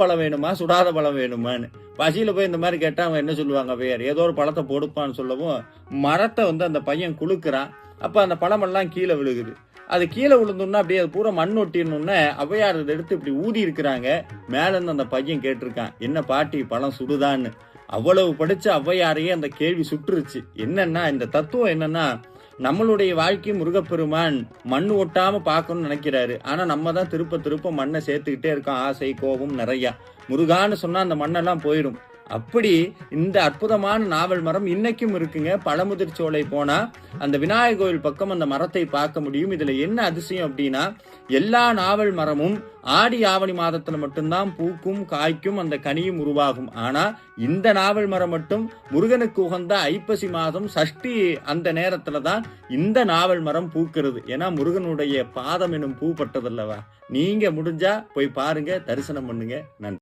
பழம் வேணுமா சுடாத பழம் வேணுமான்னு பசியில போய் இந்த மாதிரி கேட்டா அவங்க என்ன சொல்லுவாங்க, வேற ஏதோ ஒரு பழத்தை கொடுப்பான்னு சொல்லவும் மரத்தை அந்த பையன் குலுக்குறான். அப்ப அந்த பழமெல்லாம் கீழே விழுகுது. அது கீழே விழுந்தோன்னா அப்படியே அது பூரா மண் ஒட்டினோடனே ஔவையார் அதை எடுத்து இப்படி ஊதி இருக்கிறாங்க. மேல இருந்து அந்த பையன் கேட்டிருக்கான், என்ன பாட்டி பழம் சுடுதான்னு. அவ்வளவு படிச்ச ஔவையாரையே அந்த கேள்வி சுட்டுருச்சு. என்னன்னா இந்த தத்துவம் என்னன்னா, நம்மளுடைய வாழ்க்கை முருகப்பெருமான் மண் ஒட்டாம பார்க்கணும்னு நினைக்கிறாரு. ஆனா நம்ம தான் திருப்ப திருப்ப மண்ணை சேர்த்துக்கிட்டே இருக்கோம். ஆசை கோபம் நிறைய. முருகான்னு சொன்னா அந்த மண்ணெல்லாம் போயிடும். அப்படி இந்த அற்புதமான நாவல் மரம் இன்னைக்கும் இருக்குங்க. பழமுதிர் சோலை போனா அந்த விநாயகர் கோயில் பக்கம் அந்த மரத்தை பார்க்க முடியும். இதுல என்ன அதிசயம் அப்படின்னா, எல்லா நாவல் மரமும் ஆடி ஆவணி மாதத்துல மட்டும்தான் பூக்கும், காய்க்கும், அந்த கனியும் உருவாகும். ஆனா இந்த நாவல் மரம் மட்டும் முருகனுக்கு உகந்த ஐப்பசி மாதம் சஷ்டி அந்த நேரத்துல தான் இந்த நாவல் மரம் பூக்கிறது. ஏன்னா முருகனுடைய பாதம் எனும் பூ பட்டதல்லவா. நீங்க முடிஞ்சா போய் பாருங்க, தரிசனம் பண்ணுங்க. நன்றி.